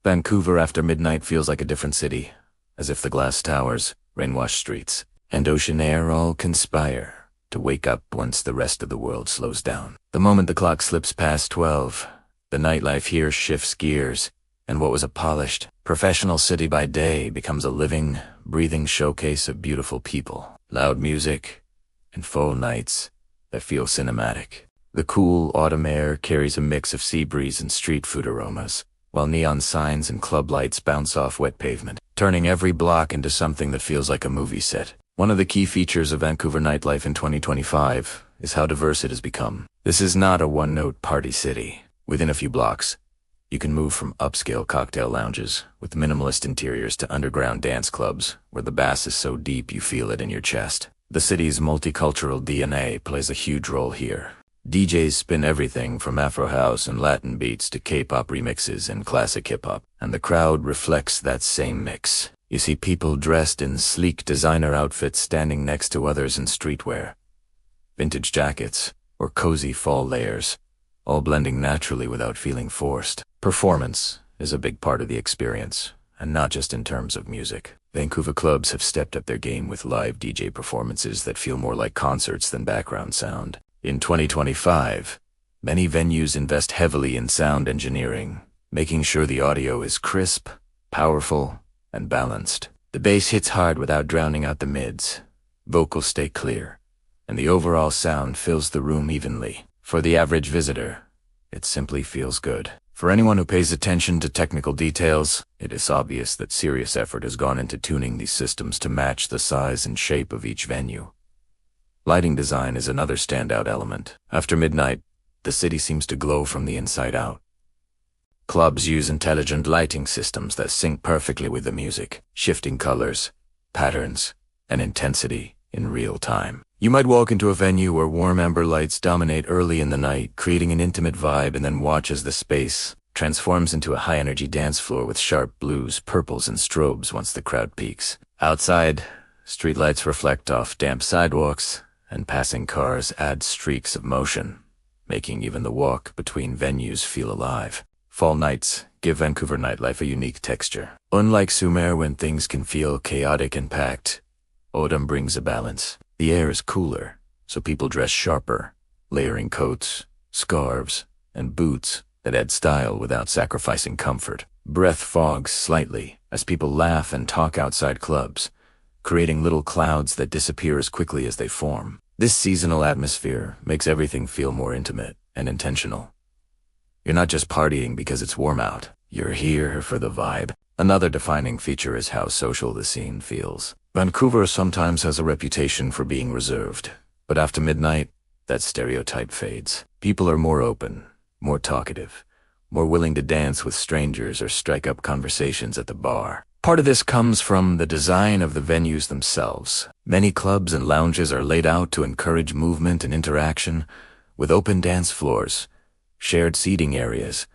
Vancouver after midnight feels like a different city, as if the glass towers, rain-washed streets, and ocean air all conspire to wake up once the rest of the world slows down. The moment the clock slips past 12, the nightlife here shifts gears, and what was a polished, professional city by day becomes a living, breathing showcase of beautiful people, loud music, and full nights that feel cinematic. The cool autumn air carries a mix of sea breeze and street food aromas, while neon signs and club lights bounce off wet pavement, turning every block into something that feels like a movie set. One of the key features of Vancouver nightlife in 2025 is how diverse it has become. This is not a one-note party city. Within a few blocks, you can move from upscale cocktail lounges with minimalist interiors to underground dance clubs where the bass is so deep you feel it in your chest. The city's multicultural DNA plays a huge role here. DJs spin everything from Afro house and Latin beats to K-pop remixes and classic hip-hop, and the crowd reflects that same mix. You see people dressed in sleek designer outfits standing next to others in streetwear, vintage jackets, or cozy fall layers, all blending naturally without feeling forced. Performance is a big part of the experience, and not just in terms of music. Vancouver clubs have stepped up their game with live DJ performances that feel more like concerts than background sound. In 2025, many venues invest heavily in sound engineering, making sure the audio is crisp, powerful, and balanced. The bass hits hard without drowning out the mids. Vocals stay clear, and the overall sound fills the room evenly. For the average visitor, it simply feels good. For anyone who pays attention to technical details, it is obvious that serious effort has gone into tuning these systems to match the size and shape of each venue. Lighting design is another standout element. After midnight, the city seems to glow from the inside out. Clubs use intelligent lighting systems that sync perfectly with the music, shifting colors, patterns, and intensity in real time. You might walk into a venue where warm amber lights dominate early in the night, creating an intimate vibe, and then watch as the space transforms into a high-energy dance floor with sharp blues, purples, and strobes once the crowd peaks. Outside, streetlights reflect off damp sidewalks, and passing cars add streaks of motion, making even the walk between venues feel alive. Fall nights give Vancouver nightlife a unique texture. Unlike summer when things can feel chaotic and packed, autumn brings a balance. The air is cooler, so people dress sharper, layering coats, scarves, and boots that add style without sacrificing comfort. Breath fogs slightly as people laugh and talk outside clubs, creating little clouds that disappear as quickly as they form. This seasonal atmosphere makes everything feel more intimate and intentional. You're not just partying because it's warm out. You're here for the vibe. Another defining feature is how social the scene feels. Vancouver sometimes has a reputation for being reserved, but after midnight, that stereotype fades. People are more open, more talkative, more willing to dance with strangers or strike up conversations at the bar. Part of this comes from the design of the venues themselves. Many clubs and lounges are laid out to encourage movement and interaction, with open dance floors, shared seating areas,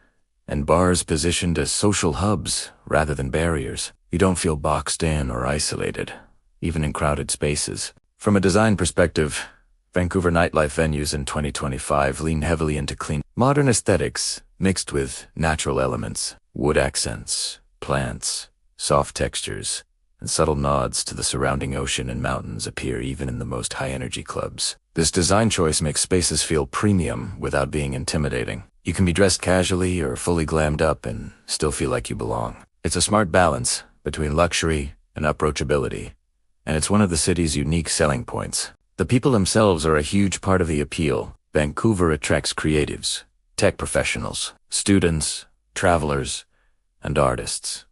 and bars positioned as social hubs rather than barriers. You don't feel boxed in or isolated, even in crowded spaces. From a design perspective, Vancouver nightlife venues in 2025 lean heavily into clean, modern aesthetics mixed with natural elements, wood accents, plants, soft textures, and subtle nods to the surrounding ocean and mountains appear even in the most high-energy clubs. This design choice makes spaces feel premium without being intimidating. You can be dressed casually or fully glammed up and still feel like you belong. It's a smart balance between luxury and approachability, and it's one of the city's unique selling points. The people themselves are a huge part of the appeal. Vancouver attracts creatives, tech professionals, students, travelers, and artists.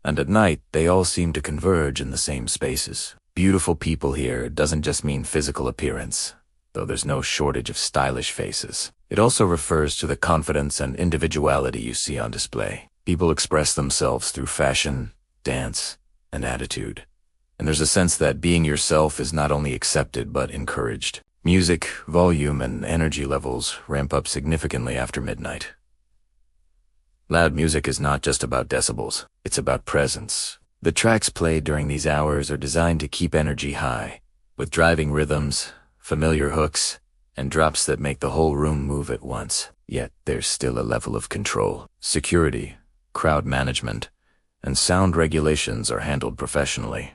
And at night, they all seem to converge in the same spaces. Beautiful people here doesn't just mean physical appearance, though there's no shortage of stylish faces. It also refers to the confidence and individuality you see on display. People express themselves through fashion, dance, and attitude. And there's a sense that being yourself is not only accepted but encouraged. Music, volume, and energy levels ramp up significantly after midnight. Loud music is not just about decibels, it's about presence. The tracks played during these hours are designed to keep energy high, with driving rhythms, familiar hooks, and drops that make the whole room move at once. Yet there's still a level of control. Security, crowd management, and sound regulations are handled professionally.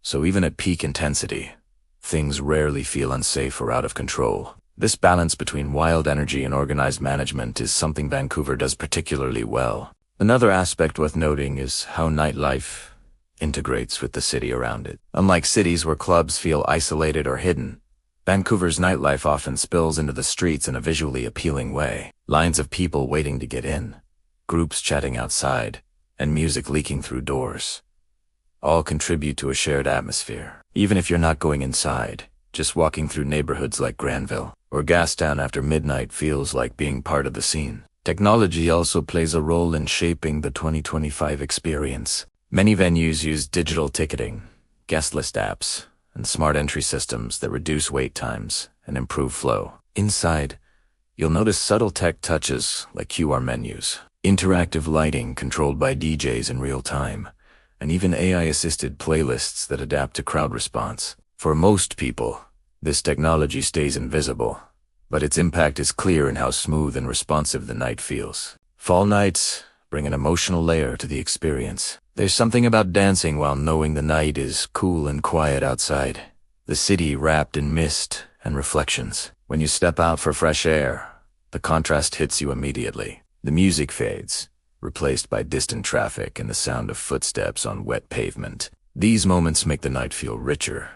So even at peak intensity, things rarely feel unsafe or out of control. This balance between wild energy and organized management is something Vancouver does particularly well. Another aspect worth noting is how nightlife integrates with the city around it. Unlike cities where clubs feel isolated or hidden, Vancouver's nightlife often spills into the streets in a visually appealing way. Lines of people waiting to get in, groups chatting outside, and music leaking through doors all contribute to a shared atmosphere. Even if you're not going inside, just walking through neighborhoods like Granville or Gastown after midnight feels like being part of the scene. Technology also plays a role in shaping the 2025 experience. Many venues use digital ticketing, guest list apps, and smart entry systems that reduce wait times and improve flow. Inside, you'll notice subtle tech touches like QR menus, interactive lighting controlled by DJs in real time, and even AI-assisted playlists that adapt to crowd response. For most people, this technology stays invisible, but its impact is clear in how smooth and responsive the night feels. Fall nights bring an emotional layer to the experience. There's something about dancing while knowing the night is cool and quiet outside, the city wrapped in mist and reflections. When you step out for fresh air, the contrast hits you immediately. The music fades, replaced by distant traffic and the sound of footsteps on wet pavement. These moments make the night feel richer,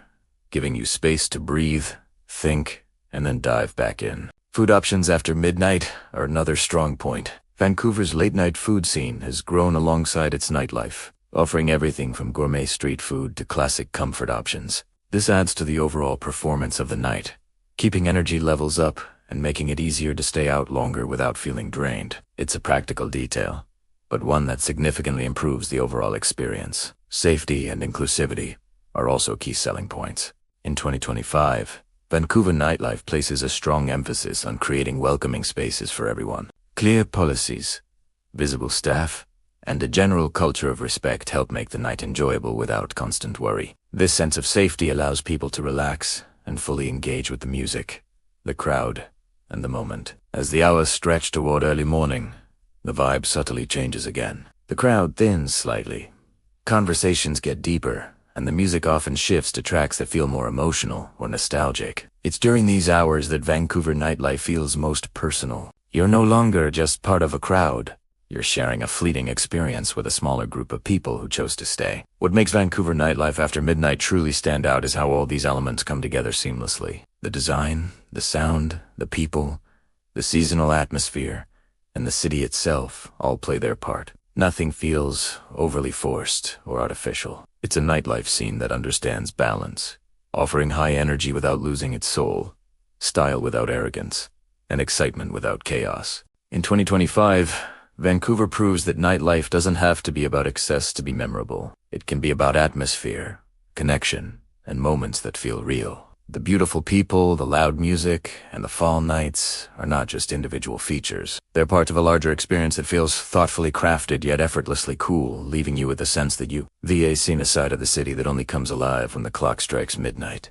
giving you space to breathe, think, and then dive back in. Food options after midnight are another strong point. Vancouver's late-night food scene has grown alongside its nightlife, offering everything from gourmet street food to classic comfort options. This adds to the overall performance of the night, keeping energy levels up and making it easier to stay out longer without feeling drained. It's a practical detail, but one that significantly improves the overall experience. Safety and inclusivity are also key selling points. In 2025, Vancouver Nightlife places a strong emphasis on creating welcoming spaces for everyone. Clear policies, visible staff, and a general culture of respect help make the night enjoyable without constant worry. This sense of safety allows people to relax and fully engage with the music, the crowd, and the moment. As the hours stretch toward early morning, the vibe subtly changes again. The crowd thins slightly, conversations get deeper, and the music often shifts to tracks that feel more emotional or nostalgic. It's during these hours that Vancouver nightlife feels most personal. You're no longer just part of a crowd. You're sharing a fleeting experience with a smaller group of people who chose to stay. What makes Vancouver nightlife after midnight truly stand out is how all these elements come together seamlessly. The design, the sound, the people, the seasonal atmosphere, and the city itself all play their part. Nothing feels overly forced or artificial. It's a nightlife scene that understands balance, offering high energy without losing its soul, style without arrogance, and excitement without chaos. In 2025, Vancouver proves that nightlife doesn't have to be about excess to be memorable. It can be about atmosphere, connection, and moments that feel real. The beautiful people, the loud music, and the fall nights are not just individual features. They're part of a larger experience that feels thoughtfully crafted yet effortlessly cool, leaving you with the sense that you've seen a side of the city that only comes alive when the clock strikes midnight.